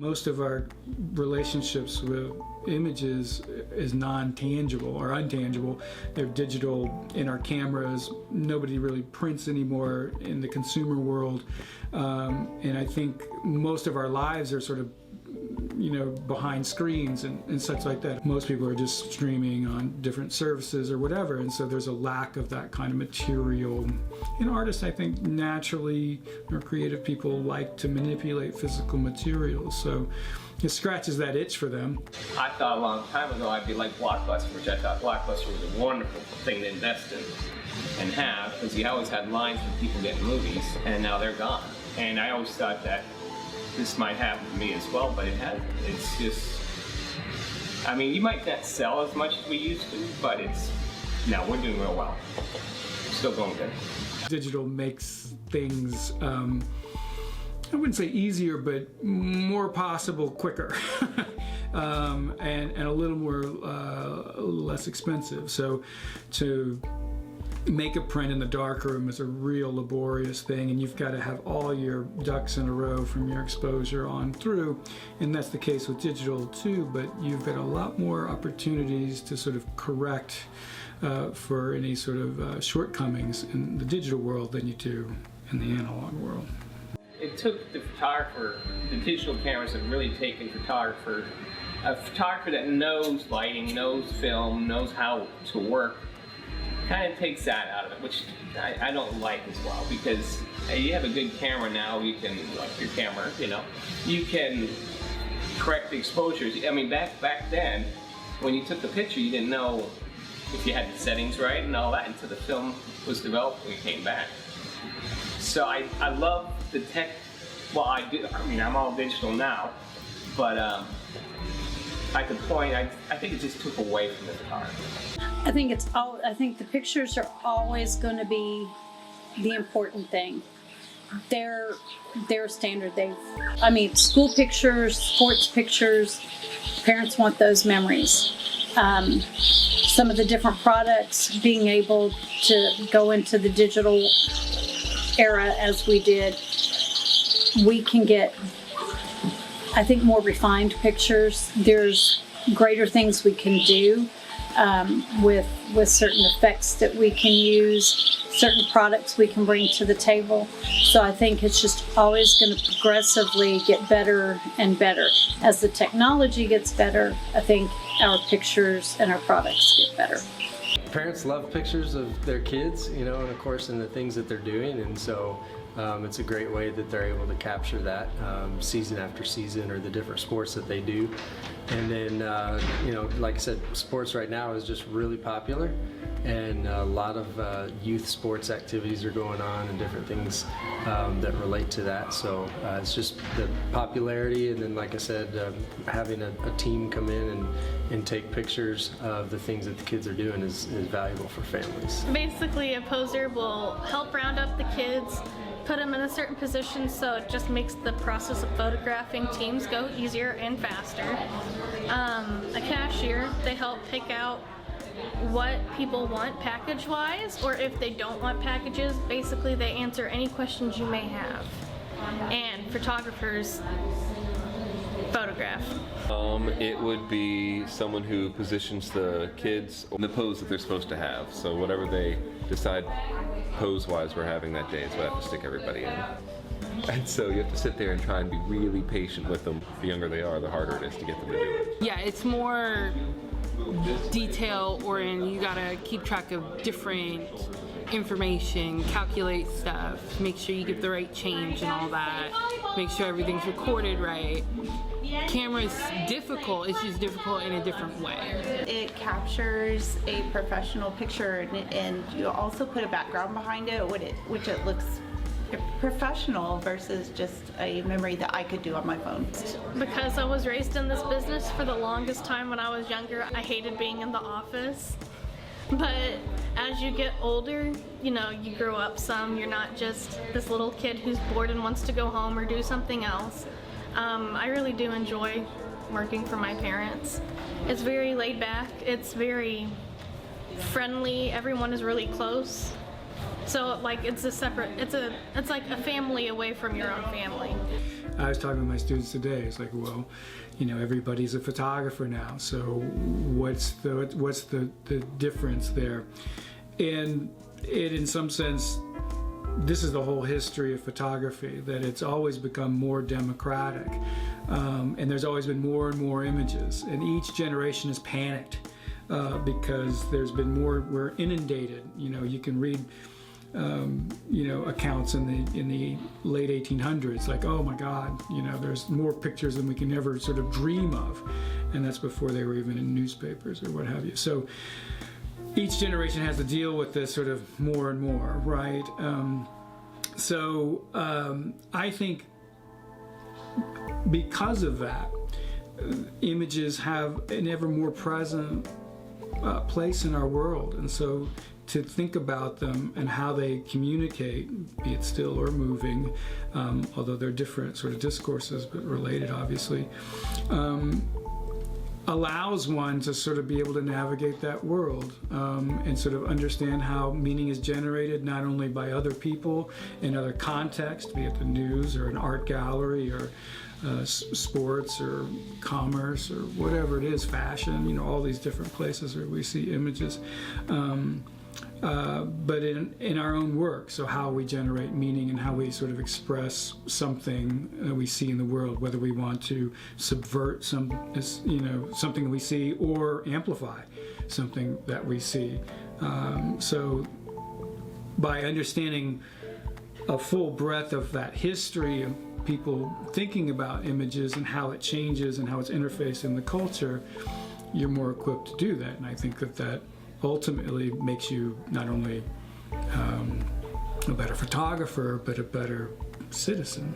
Most of our relationships with images is non-tangible or untangible. They're digital in our cameras. Nobody really prints anymore in the consumer world. And I think most of our lives are sort of, behind screens and such like that. Most people are just streaming on different services or whatever, and so there's a lack of that kind of material. And artists, I think, naturally, or creative people, like to manipulate physical materials, so it scratches that itch for them. I thought a long time ago I'd be like Blockbuster, which I thought Blockbuster was a wonderful thing to invest in and have, because you always had lines for people getting movies, and now they're gone. And I always thought that this might happen to me as well, but it hasn't. It's just, I mean, you might not sell as much as we used to, but no, we're doing real well. Still going good. Digital makes things, I wouldn't say easier, but more possible quicker. And a little more, less expensive. So to make a print in the darkroom is a real laborious thing, and you've got to have all your ducks in a row from your exposure on through, and that's the case with digital too, but you've got a lot more opportunities to sort of correct for any sort of shortcomings in the digital world than you do in the analog world. It took the photographer, the digital cameras have really taken a photographer that knows lighting, knows film, knows how to work, kind of takes that out of it, which I don't like as well, because you have a good camera now, you can, like your camera, you can correct the exposures. I mean, back then, when you took the picture, you didn't know if you had the settings right and all that until the film was developed and it came back. So I love the tech. Well, I do. I mean, I'm all digital now, but at the point, I think it just took away from the photography. I think the pictures are always going to be the important thing. They're standard. School pictures, sports pictures, parents want those memories. Some of the different products, being able to go into the digital era as we did, we can get, I think, more refined pictures. There's greater things we can do with certain effects that we can use, certain products we can bring to the table. So I think it's just always going to progressively get better and better. As the technology gets better, I think our pictures and our products get better. Parents love pictures of their kids, and of course in the things that they're doing, and so it's a great way that they're able to capture that season after season, or the different sports that they do. And then, like I said, sports right now is just really popular, and a lot of youth sports activities are going on and different things that relate to that. So it's just the popularity, and then, like I said, having a team come in and take pictures of the things that the kids are doing is valuable for families. Basically, a poser will help round up the kids, put them in a certain position, so it just makes the process of photographing teams go easier and faster. A cashier, they help pick out what people want package-wise, or if they don't want packages, basically they answer any questions you may have. And photographers photograph. It would be someone who positions the kids in the pose that they're supposed to have. So whatever they decide pose-wise we're having that day is what I have to stick everybody in. And so you have to sit there and try and be really patient with them. The younger they are, the harder it is to get them to do it. Yeah, it's more detail oriented. You gotta keep track of different information, calculate stuff, make sure you get the right change and all that, make sure everything's recorded right. Camera's difficult, it's just difficult in a different way. It captures a professional picture, and you also put a background behind it, which it looks professional versus just a memory that I could do on my phone. Because I was raised in this business for the longest time when I was younger, I hated being in the office. But as you get older, you grow up some. You're not just this little kid who's bored and wants to go home or do something else. I really do enjoy working for my parents. It's very laid back. It's very friendly. Everyone is really close. So like it's a separate, it's like a family away from your own family. I was talking to my students today. It's like, well, you know, everybody's a photographer now. So what's the difference there? And it, in some sense, this is the whole history of photography, that it's always become more democratic, and there's always been more and more images, and each generation has panicked because there's been more. We're inundated. You know, you can read you know, accounts in the late 1800s, like, oh my God, you know, there's more pictures than we can ever sort of dream of, and that's before they were even in newspapers or what have you. So each generation has to deal with this sort of more and more, right? I think because of that, images have an ever more present place in our world, and so to think about them and how they communicate, be it still or moving, although they're different sort of discourses but related obviously, allows one to sort of be able to navigate that world and sort of understand how meaning is generated not only by other people in other contexts, be it the news or an art gallery or sports or commerce or whatever it is, fashion, you know, all these different places where we see images. But in our own work, so how we generate meaning and how we sort of express something that we see in the world, whether we want to subvert something we see or amplify something that we see. So by understanding a full breadth of that history of people thinking about images and how it changes and how it's interfaced in the culture, you're more equipped to do that. And I think that ultimately makes you not only a better photographer, but a better citizen.